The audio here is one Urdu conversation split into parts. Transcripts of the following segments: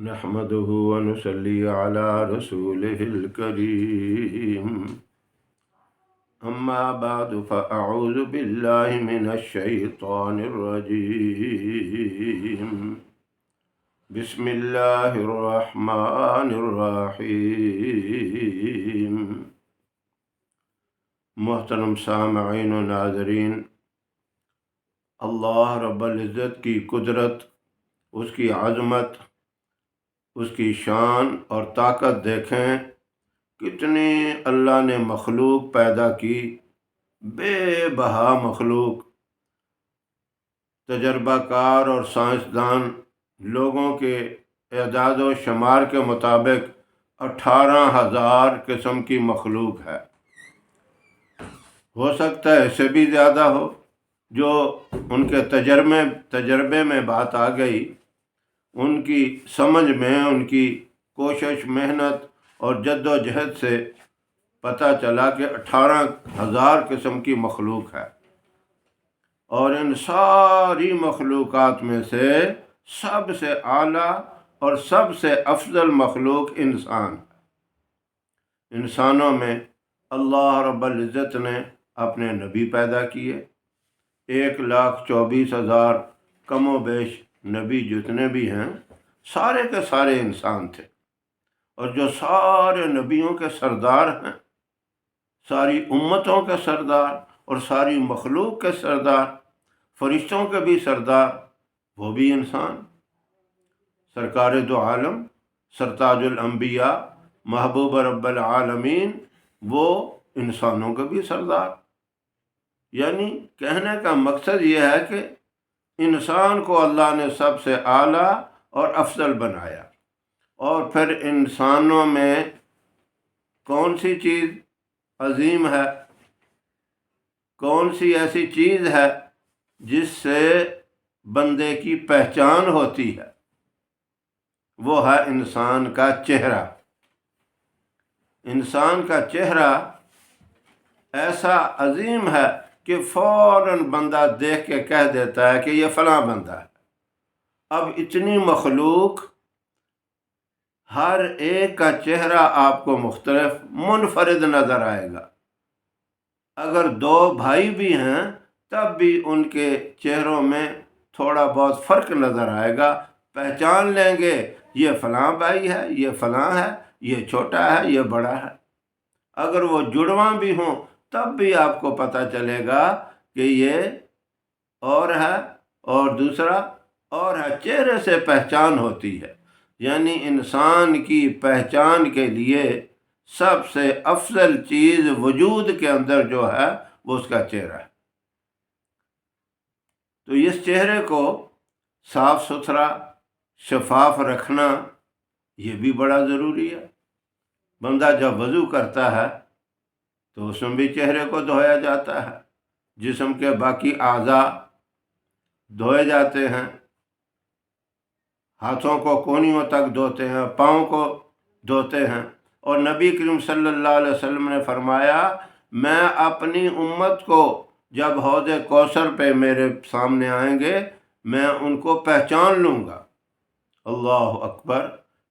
نحمده ونصلي على رسوله الكريم أما بعد فأعوذ بالله من الشيطان الرجيم بسم الله الرحمن الرحيم محترم سامعین و ناظرین، اللہ رب العزت کی قدرت، اس کی عظمت، اس کی شان اور طاقت دیکھیں۔ کتنی اللہ نے مخلوق پیدا کی، بے بہا مخلوق۔ تجربہ کار اور سائنسدان لوگوں کے اعداد و شمار کے مطابق 18,000 قسم کی مخلوق ہے۔ ہو سکتا ہے اس سے بھی زیادہ ہو، جو ان کے تجربے میں بات آ گئی، ان کی سمجھ میں، ان کی کوشش، محنت اور جد و جہد سے پتہ چلا کہ 18,000 قسم کی مخلوق ہے۔ اور ان ساری مخلوقات میں سے سب سے اعلیٰ اور سب سے افضل مخلوق انسان ہے۔ انسانوں میں اللہ رب العزت نے اپنے نبی پیدا کیے۔ 1,24,000 کم و بیش نبی جتنے بھی ہیں، سارے کے سارے انسان تھے۔ اور جو سارے نبیوں کے سردار ہیں، ساری امتوں کے سردار اور ساری مخلوق کے سردار، فرشتوں کے بھی سردار، وہ بھی انسان۔ سرکار دو عالم، سرتاج الانبیاء، محبوب رب العالمین، وہ انسانوں کے بھی سردار۔ یعنی کہنے کا مقصد یہ ہے کہ انسان کو اللہ نے سب سے اعلیٰ اور افضل بنایا۔ اور پھر انسانوں میں کون سی چیز عظیم ہے، کون سی ایسی چیز ہے جس سے بندے کی پہچان ہوتی ہے؟ وہ ہے انسان کا چہرہ۔ انسان کا چہرہ ایسا عظیم ہے کہ فوراً بندہ دیکھ کے کہہ دیتا ہے کہ یہ فلاں بندہ ہے۔ اب اتنی مخلوق، ہر ایک کا چہرہ آپ کو مختلف، منفرد نظر آئے گا۔ اگر دو بھائی بھی ہیں تب بھی ان کے چہروں میں تھوڑا بہت فرق نظر آئے گا۔ پہچان لیں گے یہ فلاں بھائی ہے، یہ فلاں ہے، یہ چھوٹا ہے، یہ بڑا ہے۔ اگر وہ جڑواں بھی ہوں تب بھی آپ کو پتہ چلے گا کہ یہ اور ہے اور دوسرا اور ہے۔ چہرے سے پہچان ہوتی ہے۔ یعنی انسان کی پہچان کے لیے سب سے افضل چیز وجود کے اندر جو ہے وہ اس کا چہرہ ہے۔ تو اس چہرے کو صاف ستھرا، شفاف رکھنا یہ بھی بڑا ضروری ہے۔ بندہ جب وضو کرتا ہے تو اس میں بھی چہرے کو دھویا جاتا ہے، جسم کے باقی اعضاء دھوئے جاتے ہیں، ہاتھوں کو کونیوں تک دھوتے ہیں، پاؤں کو دھوتے ہیں۔ اور نبی کریم صلی اللہ علیہ وسلم نے فرمایا، میں اپنی امت کو جب حوض کوثر پہ میرے سامنے آئیں گے میں ان کو پہچان لوں گا۔ اللہ اکبر!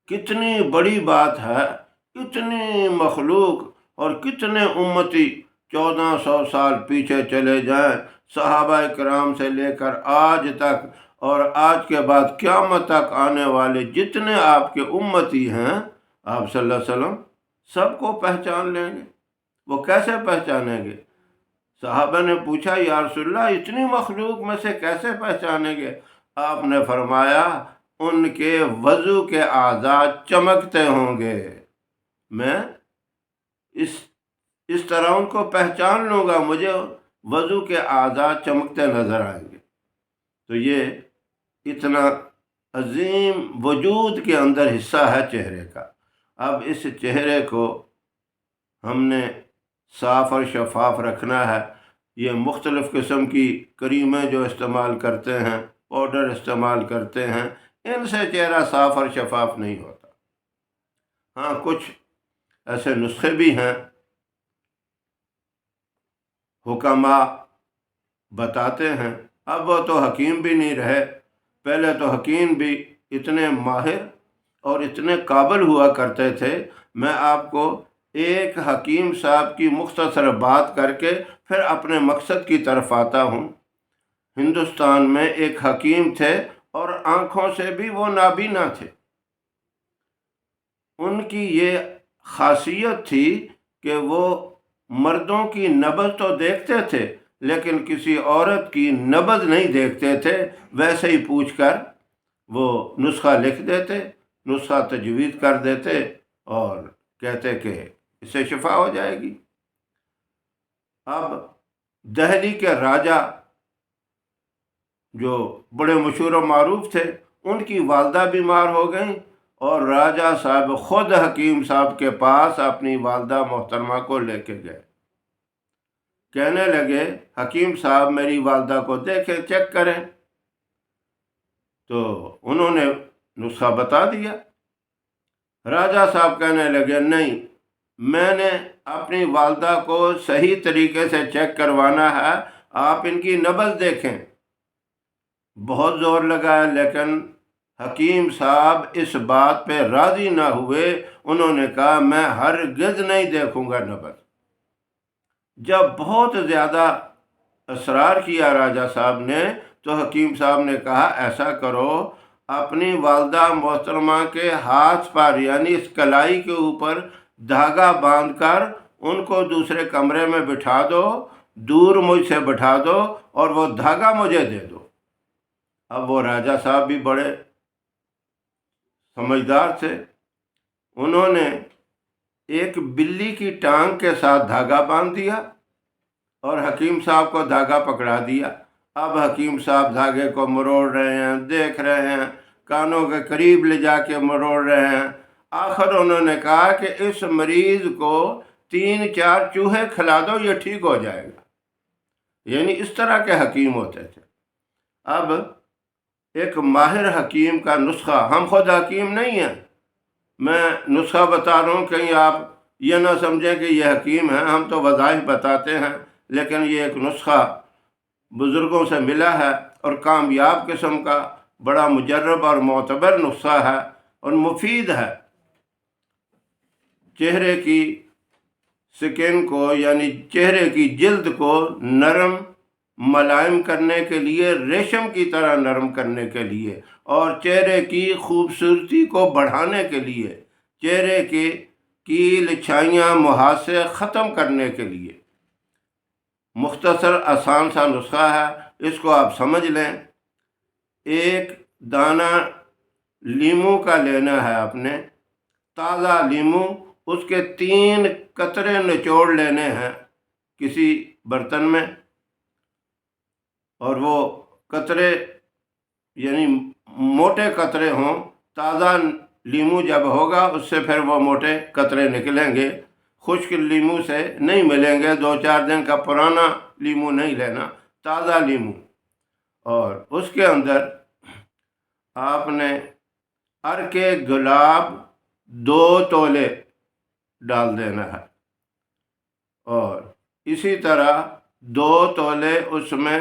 کتنی بڑی بات ہے! کتنی مخلوق اور کتنے امتی 1400 سال پیچھے چلے جائیں، صحابہ کرام سے لے کر آج تک، اور آج کے بعد قیامت تک آنے والے جتنے آپ کے امتی ہیں، آپ صلی اللہ علیہ وسلم سب کو پہچان لیں گے۔ وہ کیسے پہچانیں گے؟ صحابہ نے پوچھا، یا رسول اللہ اتنی مخلوق میں سے کیسے پہچانیں گے؟ آپ نے فرمایا، ان کے وضو کے اعضاء چمکتے ہوں گے، میں اس طرح ان کو پہچان لوں گا، مجھے وضو کے اعضاء چمکتے نظر آئیں گے۔ تو یہ اتنا عظیم وجود کے اندر حصہ ہے چہرے کا۔ اب اس چہرے کو ہم نے صاف اور شفاف رکھنا ہے۔ یہ مختلف قسم کی کریمیں جو استعمال کرتے ہیں، پاؤڈر استعمال کرتے ہیں، ان سے چہرہ صاف اور شفاف نہیں ہوتا۔ ہاں، کچھ ایسے نسخے بھی ہیں، حکماء بتاتے ہیں۔ اب وہ تو حکیم بھی نہیں رہے، پہلے تو حکیم بھی اتنے ماہر اور اتنے قابل ہوا کرتے تھے. میں آپ کو ایک حکیم صاحب کی مختصر بات کر کے پھر اپنے مقصد کی طرف آتا ہوں. ہندوستان میں ایک حکیم تھے اور آنکھوں سے بھی وہ نابینا تھے. ان کی یہ خاصیت تھی کہ وہ مردوں کی نبض تو دیکھتے تھے لیکن کسی عورت کی نبض نہیں دیکھتے تھے. ویسے ہی پوچھ کر وہ نسخہ لکھ دیتے، نسخہ تجویز کر دیتے اور کہتے کہ اس سے شفا ہو جائے گی. اب دہلی کے راجہ جو بڑے مشہور و معروف تھے، ان کی والدہ بیمار ہو گئیں اور راجہ صاحب خود حکیم صاحب کے پاس اپنی والدہ محترمہ کو لے کے گئے. کہنے لگے حکیم صاحب میری والدہ کو دیکھیں، چیک کریں. تو انہوں نے نسخہ بتا دیا. راجہ صاحب کہنے لگے نہیں، میں نے اپنی والدہ کو صحیح طریقے سے چیک کروانا ہے، آپ ان کی نبض دیکھیں. بہت زور لگایا لیکن حکیم صاحب اس بات پہ راضی نہ ہوئے. انہوں نے کہا میں ہرگز نہیں دیکھوں گا نبض. جب بہت زیادہ اصرار کیا راجہ صاحب نے تو حکیم صاحب نے کہا ایسا کرو، اپنی والدہ محترمہ کے ہاتھ پر یعنی اس کلائی کے اوپر دھاگا باندھ کر ان کو دوسرے کمرے میں بٹھا دو، دور مجھ سے بٹھا دو اور وہ دھاگا مجھے دے دو. اب وہ راجہ صاحب بھی بڑے سمجھدار تھے. انہوں نے ایک بلی کی ٹانگ کے ساتھ دھاگا باندھ دیا اور حکیم صاحب کو دھاگا پکڑا دیا. اب حکیم صاحب دھاگے کو مروڑ رہے ہیں، دیکھ رہے ہیں، کانوں کے قریب لے جا کے مروڑ رہے ہیں. آخر انہوں نے کہا کہ اس مریض کو 3-4 چوہے کھلا دو، یہ ٹھیک ہو جائے گا. یعنی اس طرح کے حکیم ہوتے تھے. اب ایک ماہر حکیم کا نسخہ، ہم خود حکیم نہیں ہیں، میں نسخہ بتا رہا ہوں، کہیں آپ یہ نہ سمجھیں کہ یہ حکیم ہیں. ہم تو وظائف بتاتے ہیں لیکن یہ ایک نسخہ بزرگوں سے ملا ہے اور کامیاب قسم کا بڑا مجرب اور معتبر نسخہ ہے اور مفید ہے. چہرے کی سکن کو یعنی چہرے کی جلد کو نرم ملائم کرنے کے لیے، ریشم کی طرح نرم کرنے کے لیے، اور چہرے کی خوبصورتی کو بڑھانے کے لیے، چہرے کی کیل چھائیاں محاسے ختم کرنے کے لیے مختصر آسان سا نسخہ ہے. اس کو آپ سمجھ لیں. ایک دانہ لیمو کا لینا ہے آپ نے، تازہ لیمو، اس کے 3 قطرے نچوڑ لینے ہیں کسی برتن میں، اور وہ قطرے یعنی موٹے قطرے ہوں. تازہ لیمو جب ہوگا اس سے پھر وہ موٹے قطرے نکلیں گے، خشک لیمو سے نہیں ملیں گے. 2-4 دن کا پرانا لیمو نہیں لینا، تازہ لیمو. اور اس کے اندر آپ نے عرق گلاب 2 تولے ڈال دینا ہے اور اسی طرح 2 تولے اس میں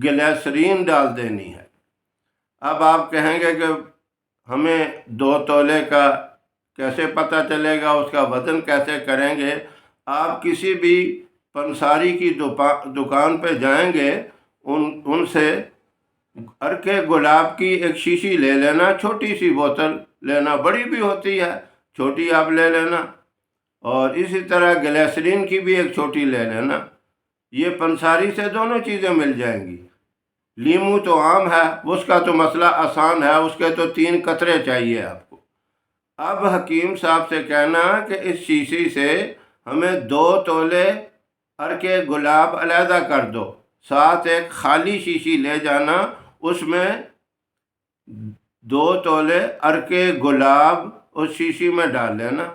گلیسرین ڈال دینی ہے. اب آپ کہیں گے کہ ہمیں 2 تولے کا کیسے پتہ چلے گا، اس کا وزن کیسے کریں گے؟ آپ کسی بھی پنساری کی دکان پہ جائیں گے، ان سے عرق گلاب کی ایک شیشی لے لینا، چھوٹی سی بوتل لینا، بڑی بھی ہوتی ہے، چھوٹی آپ لے لینا، اور اسی طرح گلیسرین کی بھی ایک چھوٹی لے لینا. یہ پنساری سے دونوں چیزیں مل جائیں گی. لیمو تو عام ہے، اس کا تو مسئلہ آسان ہے، اس کے تو 3 قطرے چاہیے آپ کو. اب حکیم صاحب سے کہنا کہ اس شیشی سے ہمیں 2 تولے عرق گلاب علیحدہ کر دو، ساتھ ایک خالی شیشی لے جانا، اس میں 2 تولے عرق گلاب اس شیشی میں ڈال لینا.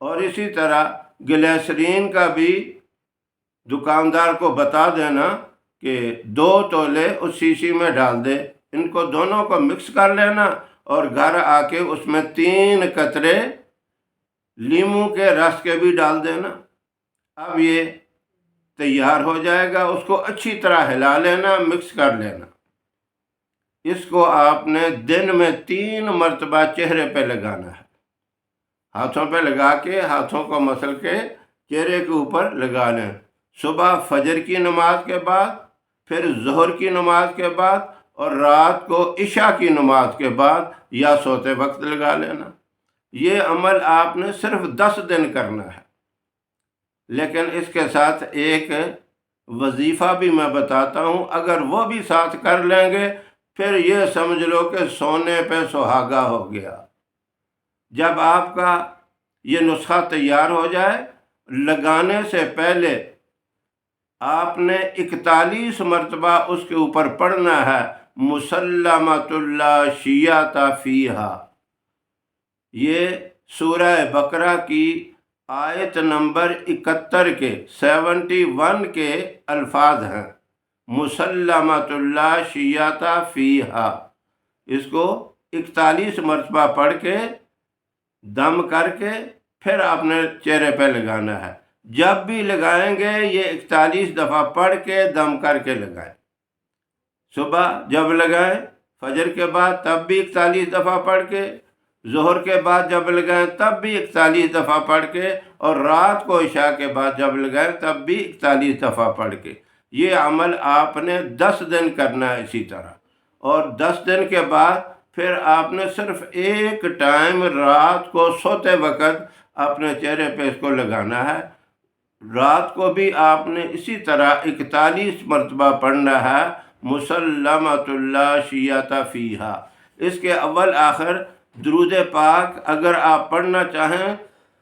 اور اسی طرح گلیسرین کا بھی دکاندار کو بتا دینا کہ 2 تولے اس شیشی میں ڈال دے. ان کو دونوں کو مکس کر لینا اور گھر آ کے اس میں 3 قطرے لیمو کے رس کے بھی ڈال دینا. اب یہ تیار ہو جائے گا، اس کو اچھی طرح ہلا لینا، مکس کر لینا. اس کو آپ نے دن میں 3 مرتبہ چہرے پہ لگانا ہے، ہاتھوں پہ لگا کے ہاتھوں کو مسل کے چہرے کے اوپر لگا لیں۔ صبح فجر کی نماز کے بعد، پھر ظہر کی نماز کے بعد، اور رات کو عشاء کی نماز کے بعد یا سوتے وقت لگا لینا۔ یہ عمل آپ نے صرف 10 دن کرنا ہے، لیکن اس کے ساتھ ایک وظیفہ بھی میں بتاتا ہوں، اگر وہ بھی ساتھ کر لیں گے پھر یہ سمجھ لو کہ سونے پہ سہاگا ہو گیا۔ جب آپ کا یہ نسخہ تیار ہو جائے، لگانے سے پہلے آپ نے 41 مرتبہ اس کے اوپر پڑھنا ہے، مسلمۃ اللہ شیعۃ فیہا۔ یہ سورہ بقرہ کی آیت نمبر 71 کے 71 کے الفاظ ہیں، مسلمۃ اللہ شیعۃ فیہا۔ اس کو 41 مرتبہ پڑھ کے دم کر کے پھر آپ نے چہرے پہ لگانا ہے۔ جب بھی لگائیں گے یہ 41 دفعہ پڑھ کے دم کر کے لگائیں۔ صبح جب لگائیں، فجر کے بعد تب بھی 41 دفعہ پڑھ کے، ظہر کے بعد جب لگائیں تب بھی 41 دفعہ پڑھ کے، اور رات کو عشاء کے بعد جب لگائیں تب بھی 41 دفعہ پڑھ کے۔ یہ عمل آپ نے 10 دن کرنا ہے اسی طرح، اور 10 دن کے بعد پھر آپ نے صرف ایک ٹائم رات کو سوتے وقت اپنے چہرے پہ اس کو لگانا ہے۔ رات کو بھی آپ نے اسی طرح 41 مرتبہ پڑھنا ہے، مسلمۃ اللہ شیعۃ فیہا۔ اس کے اول آخر درود پاک اگر آپ پڑھنا چاہیں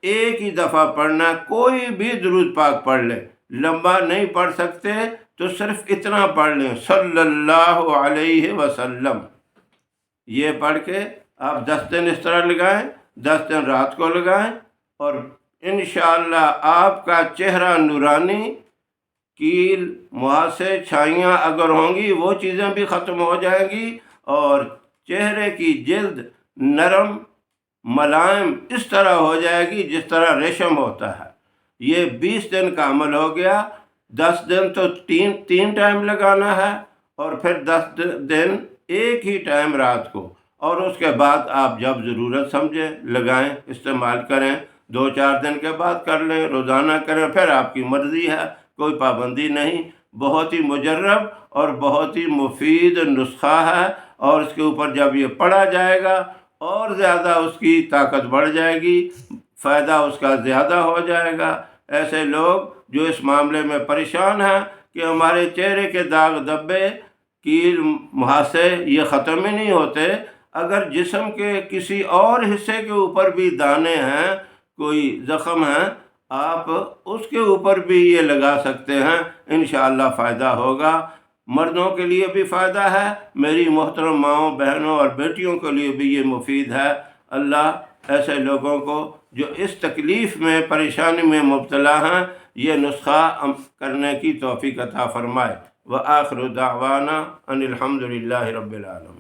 ایک ہی دفعہ پڑھنا، کوئی بھی درود پاک پڑھ لیں، لمبا نہیں پڑھ سکتے تو صرف اتنا پڑھ لیں، صلی اللہ علیہ وسلم۔ یہ پڑھ کے آپ 10 دن اس طرح لگائیں، 10 دن رات کو لگائیں، اور انشاءاللہ آپ کا چہرہ نورانی، کیل مہاسے چھائیاں اگر ہوں گی وہ چیزیں بھی ختم ہو جائیں گی، اور چہرے کی جلد نرم ملائم اس طرح ہو جائے گی جس طرح ریشم ہوتا ہے۔ یہ 20 دن کا عمل ہو گیا۔ 10 دن تو تین ٹائم لگانا ہے، اور پھر 10 دن ایک ہی ٹائم رات کو، اور اس کے بعد آپ جب ضرورت سمجھیں لگائیں، استعمال کریں۔ 2-4 دن کے بعد کر لیں، روزانہ کریں، پھر آپ کی مرضی ہے، کوئی پابندی نہیں۔ بہت ہی مجرب اور بہت ہی مفید نسخہ ہے، اور اس کے اوپر جب یہ پڑھا جائے گا اور زیادہ اس کی طاقت بڑھ جائے گی، فائدہ اس کا زیادہ ہو جائے گا۔ ایسے لوگ جو اس معاملے میں پریشان ہیں کہ ہمارے چہرے کے داغ دھبے، کیل مہاسے یہ ختم ہی نہیں ہوتے، اگر جسم کے کسی اور حصے کے اوپر بھی دانے ہیں، کوئی زخم ہے، آپ اس کے اوپر بھی یہ لگا سکتے ہیں، انشاءاللہ فائدہ ہوگا۔ مردوں کے لیے بھی فائدہ ہے، میری محترم ماؤں، بہنوں اور بیٹیوں کے لیے بھی یہ مفید ہے۔ اللہ ایسے لوگوں کو جو اس تکلیف میں، پریشانی میں مبتلا ہیں، یہ نسخہ کرنے کی توفیق عطا فرمائے۔ وآخر دعوانا ان الحمد للہ رب العالمین۔